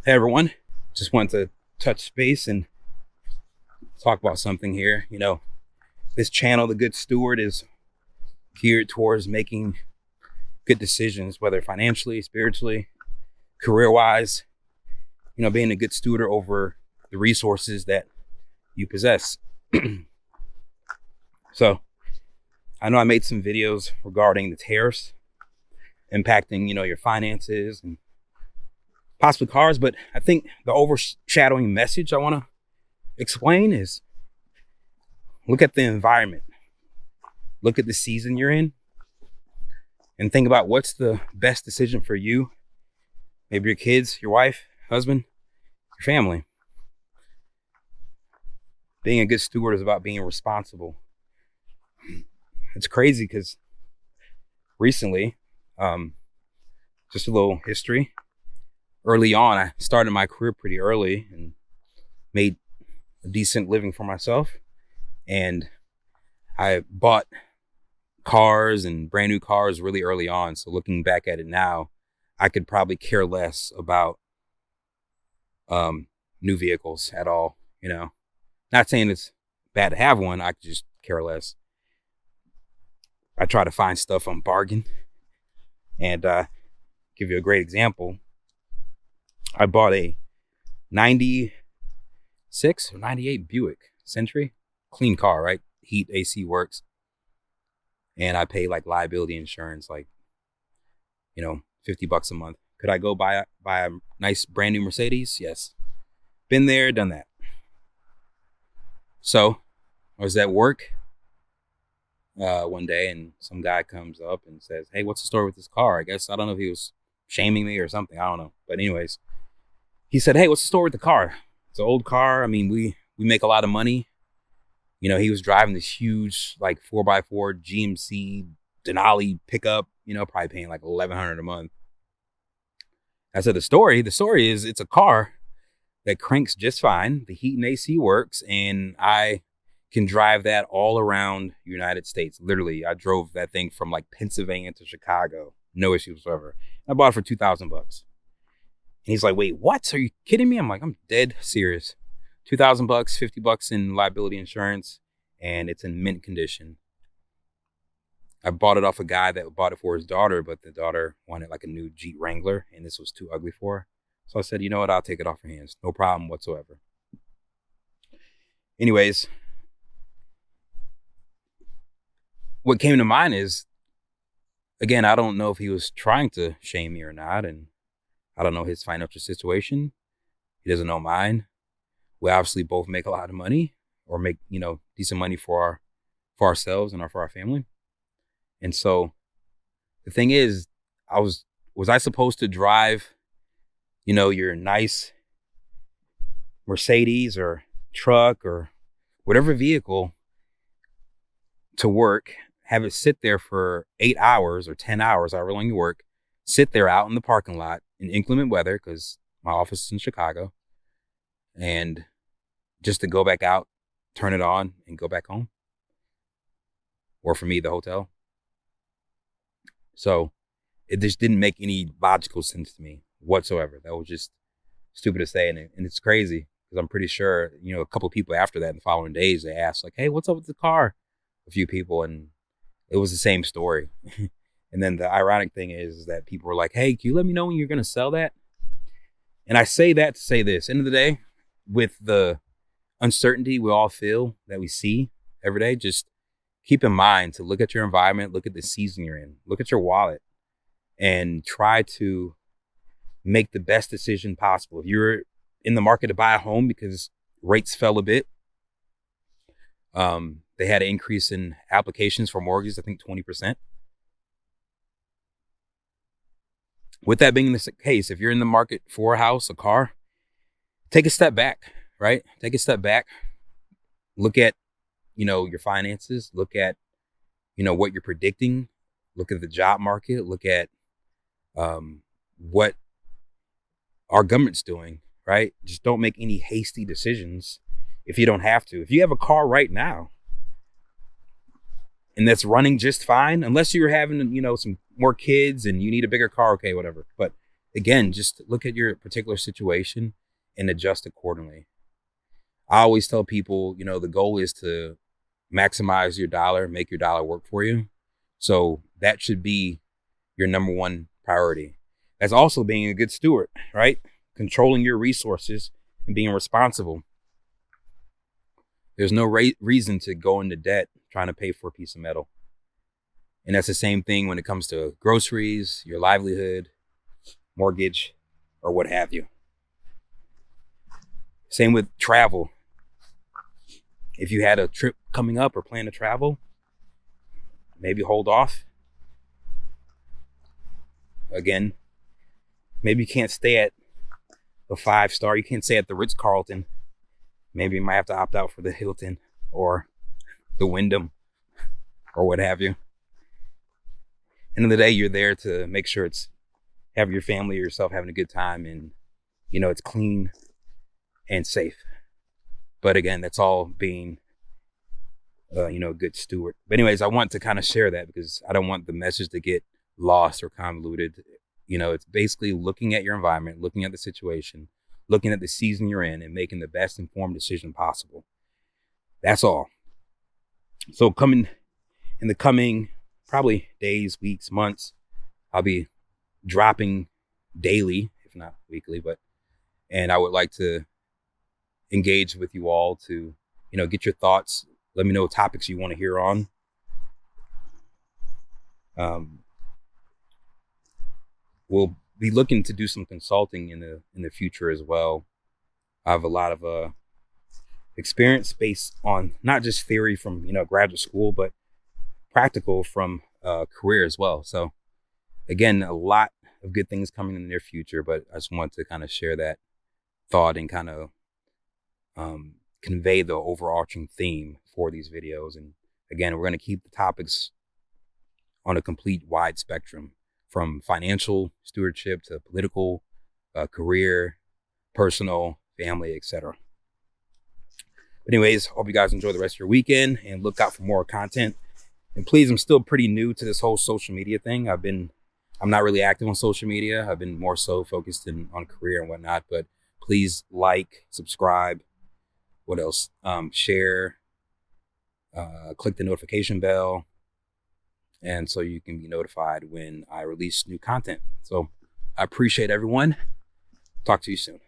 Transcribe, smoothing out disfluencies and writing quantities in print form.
Hey everyone, just wanted to touch space and talk about something here. This channel, The Good Steward, is geared towards making good decisions, whether financially, spiritually, career wise, being a good steward over the resources that you possess. So I know I made some videos regarding the tariffs impacting, your finances and possibly cars, but I think the overshadowing message I want to explain is look at the environment, look at the season you're in, and think about what's the best decision for you, maybe your kids, your wife, husband, your family. Being a good steward is about being responsible. It's crazy because recently, just a little history. Early on, I started my career pretty early and made a decent living for myself. And I bought cars and brand new cars really early on. So looking back at it now, I could probably care less about new vehicles at all. Not saying it's bad to have one. I could just care less. I try to find stuff on bargain. And give you a great example. I bought a 96 or 98 Buick Century. Clean car, right? Heat, AC works. And I pay like liability insurance, like, $50 a month. Could I go buy a nice brand new Mercedes? Yes. Been there, done that. So I was at work one day and some guy comes up and says, "Hey, what's the story with this car?" I don't know if he was shaming me or something. I don't know. But anyways, he said, "Hey, what's the story with the car? It's an old car. I mean, we make a lot of money." He was driving this huge like 4x4 GMC Denali pickup, probably paying like $1,100 a month. I said, the story is it's a car that cranks just fine. The heat and AC works, and I can drive that all around the United States. Literally, I drove that thing from like Pennsylvania to Chicago. No issues whatsoever. I bought it for $2,000. And he's like, "Wait, what? Are you kidding me?" I'm like, "I'm dead serious. $2,000, $50 in liability insurance, and it's in mint condition." I bought it off a guy that bought it for his daughter, but the daughter wanted like a new Jeep Wrangler, and this was too ugly for her. So I said, "You know what? I'll take it off her hands. No problem whatsoever." Anyways, what came to mind is, again, I don't know if he was trying to shame me or not, and I don't know his financial situation. He doesn't know mine. We obviously both make a lot of money, or make, decent money for ourselves and for our family. And so the thing is, was I supposed to drive, your nice Mercedes or truck or whatever vehicle to work, have it sit there for 8 hours or 10 hours, however long you work, sit there out in the parking lot in inclement weather, because my office is in Chicago, and just to go back out, turn it on, and go back home? Or for me, the hotel. So it just didn't make any logical sense to me whatsoever. That was just stupid to say. And it's crazy because I'm pretty sure, a couple of people after that in the following days, they asked like, "Hey, what's up with the car?" A few people, and it was the same story. And then the ironic thing is that people were like, "Hey, can you let me know when you're going to sell that?" And I say that to say this: end of the day, with the uncertainty we all feel that we see every day, just keep in mind to look at your environment, look at the season you're in, look at your wallet, and try to make the best decision possible. If you're in the market to buy a home because rates fell a bit, they had an increase in applications for mortgages, I think 20%. With that being the case, if you're in the market for a house, a car, take a step back, right? Take a step back, look at, your finances, look at, what you're predicting, look at the job market, look at what our government's doing, right? Just don't make any hasty decisions if you don't have to. If you have a car right now and that's running just fine, unless you're having, some more kids and you need a bigger car, okay, whatever. But again, just look at your particular situation and adjust accordingly. I always tell people, the goal is to maximize your dollar, make your dollar work for you. So that should be your number one priority. That's also being a good steward, right? Controlling your resources and being responsible. There's no reason to go into debt trying to pay for a piece of metal. And that's the same thing when it comes to groceries, your livelihood, mortgage, or what have you. Same with travel. If you had a trip coming up or plan to travel, maybe hold off. Again, maybe you can't stay at the 5-star. You can't stay at the Ritz-Carlton. Maybe you might have to opt out for the Hilton or the Wyndham or what have you. End of the day, you're there to make sure have your family or yourself having a good time, and it's clean and safe. But again, that's all being a good steward. But anyways, I want to kind of share that because I don't want the message to get lost or convoluted. It's basically looking at your environment, looking at the situation, looking at the season you're in, and making the best informed decision possible. That's all. So in the coming probably days, weeks, months, I'll be dropping daily, if not weekly, and I would like to engage with you all to, get your thoughts. Let me know topics you want to hear on. We'll be looking to do some consulting in the future as well. I have a lot of experience based on not just theory from graduate school, but practical from career as well. So again, a lot of good things coming in the near future, but I just want to kind of share that thought and kind of convey the overarching theme for these videos. And again, we're going to keep the topics on a complete wide spectrum, from financial stewardship to political, career, personal, family, etc. Anyways, hope you guys enjoy the rest of your weekend and look out for more content. And please, I'm still pretty new to this whole social media thing. I'm not really active on social media. I've been more so focused on career and whatnot, but please like, subscribe. What else? Share, click the notification bell, and so you can be notified when I release new content. So I appreciate everyone. Talk to you soon.